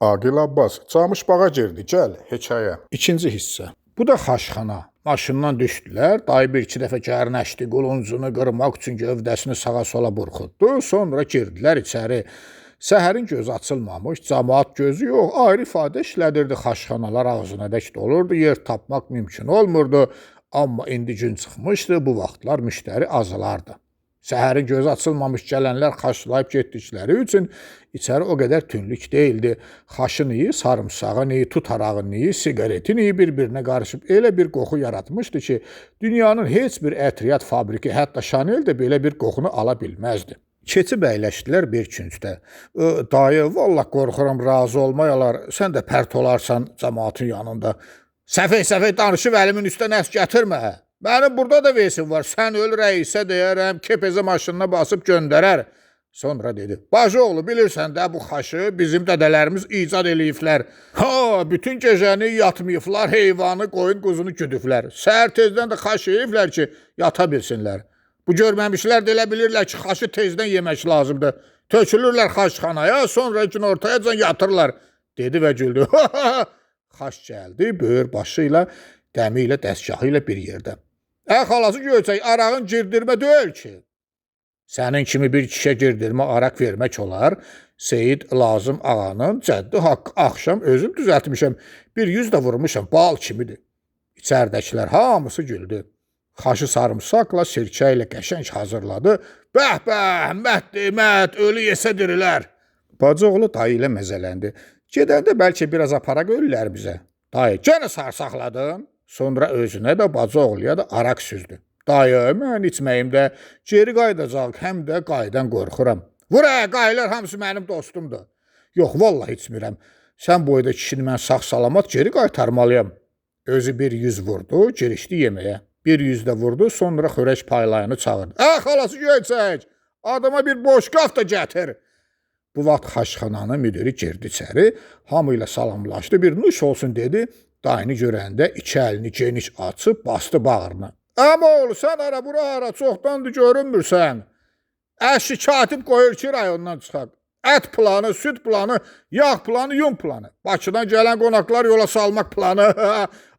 Aqil Abbas, Camışbağa girdi, gəl, hekayə. İkinci hissə. Bu da xaşxana. Maşından düşdülər, dayı bir-iki dəfə gərnəşdi, quluncunu qırmaq üçün gövdəsini sağa-sola burxutdu, sonra girdilər içəri. Səhərin gözü açılmamış, camaat gözü yox, ayrı ifadə işlədirdi, xaşxanalar ağzına dək dolurdu, yer tapmaq mümkün olmurdu. Amma indi gün çıxmışdı, bu vaxtlar müştəri azalardı. Səhərin gözü açılmamış gələnlər xaşlayıb getdikləri üçün içəri o qədər tünlük deyildi. Xaşın iyi, sarımsağın iyi, tutarağın iyi, siqaretin iyi bir-birinə qarışıb elə bir qoxu yaratmışdı ki, dünyanın heç bir ətriyyat fabriki, hətta Chanel də belə bir qoxunu ala bilməzdi. Keçib əyləşdilər bir küncdə. Dayı, vallah qorxuram, razı olmayalar, sən də pərt olarsan cəmaatın yanında. Səfək-səfək danışıb əlimin üstə nəs gətirmə. Mənim burada da versin var. Sən öl rəisə deyərəm, kepezi maşınına basıb göndərər. Sonra dedi, bacıoğlu bilirsən də bu xaşı bizim dədələrimiz icad eləyiblər. Ha, bütün gecəni yatmayıblar, heyvanı, qoyun, quzunu güdüblər. Səhər tezdən də xaş yeyiblər ki, yata bilsinlər. Bu görməmişlər də elə bilirlər ki, xaşı tezdən yemək lazımdır. Tökülürlər xaşxanaya, sonra gün ortayacan yatırlar. Dedi və güldü. Xaş gəldi, böyür başı ilə, dəmi ilə, dəstgahı ilə bir yerdə. Xalası göyçək, arağın girdirmə deyil ki. Sənin kimi bir kişiyə girdirmə araq vermək olar. Seyid Lazım ağanın cəddi haqqı axşam özüm düzəltmişəm. Bir 100 də vurmuşam, bal kimidir. İçərdəkilər hamısı güldü. Xaşı sarımsaqla, sirkə ilə qəşəng hazırladı. Bəh-bəh, məhd, ölü yesə dirilər. Bacıoğlu dayı ilə məzələndi. Gedəndə bəlkə biraz aparaq ölülər bizə. Dayı, gənə sarsaqladın. Sonra özünə də bacıoğluya da araq süzdü. Dayı, mən içməyimdə geri qayıdacaq, həm də qaydan qorxuram. Vur, qayılar hamısı mənim dostumdur. Yox, vallahi içmirəm. Sən boyda kişini mən sağ-salamat geri qaytarmalıyam. Özü bir 100 vurdu, girişdi yeməyə. Bir 100 də vurdu, sonra xörək paylayını çağırdı. Xalası göyçək, adama bir boşqaf da gətir. Bu vaxt xaşxananın müdiri girdi içəri, hamı ilə salamlaşdı, bir nuş olsun dedi. Dayını görəndə iki əlini geniş açıb bastı bağrına. Amma oğlu, sən ara bura ara, çoxdandır görünmürsən. Əşi katib qoyur ki, rayondan çıxaq. Ət planı, süt planı, yağ planı, yun planı. Bakıdan gələn qonaqlar yola salmaq planı.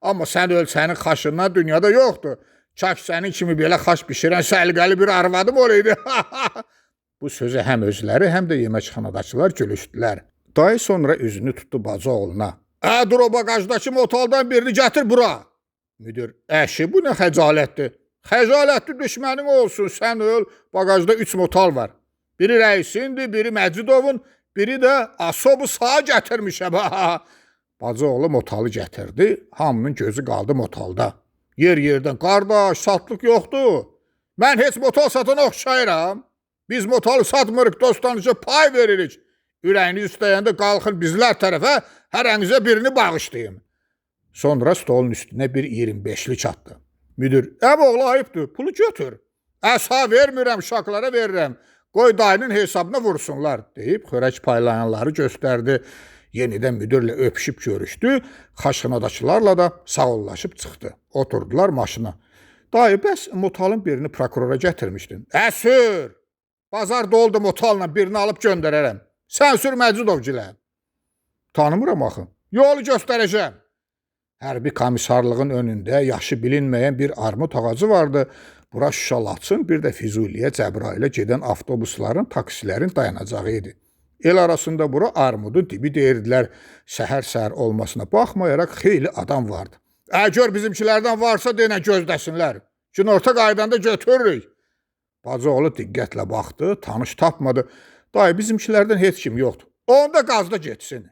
Amma sən öl, sənin xaşından dünyada yoxdur. Çək sənin kimi belə xaş bişirən səliqəli bir arvadım olaydı. Bu sözə həm özləri, həm də yeməkxanadakılar gülüşdülər. Dayı sonra üzünü tutdu bacı oğluna. Dur o bagajdakı motaldan birini gətir bura. Müdür, əşi bu nə xəcalətdir? Xəcalətli düşmənin olsun, sən öl, bagajda 3 motal var. Biri rəisindir, biri Məcidovun, biri də Asobu sağa gətirmişəm. Bacı oğlu motalı gətirdi, hamının gözü qaldı motalda. Yer-yerdən, qardaş, satlıq yoxdur. Mən heç motal satana oxşayıram. Biz motalı satmırıq, dostanıca pay veririk. Ürəyiniz istəyəndə qalxın bizlər tərəfə, hərənizə birini bağışlayın. Sonra stolun üstünə bir 25'lik atdı. Müdür, oğlu ayıbdır, pulu götür. Sağ vermirəm, uşaqlara verirəm. Qoy dayının hesabına vursunlar, deyib xörək paylayanları göstərdi. Yenidən müdürlə öpüşüb görüşdü, xaşxanadakılarla da sağollaşıb çıxdı. Oturdular maşına. Dayı, bəs motalın birini prokurora gətirmişdin. Sür! Bazar doldu motalla birini alıb göndərərəm. Sən sür Məcidovgilə. Tanımıram axı. Yolu göstərəcəm. Hərbi komisarlığın önündə yaşı bilinməyən bir armud ağacı vardı. Bura Şuşa Laçın, bir də Füzuliyə, Cəbrailə gedən avtobusların, taksilərin dayanacağı idi. El arasında bura armudun dibi deyirdilər. Səhər-səhər olmasına baxmayaraq xeyli adam vardı. Gör bizimkilərdən varsa denə gözdəsinlər. Günorta qaydanda götürürük. Bacıoğlu diqqətlə baxdı, tanış tapmadı. Dayı, bizimkilərdən heç kim yoxdur. Onda qazda getsin.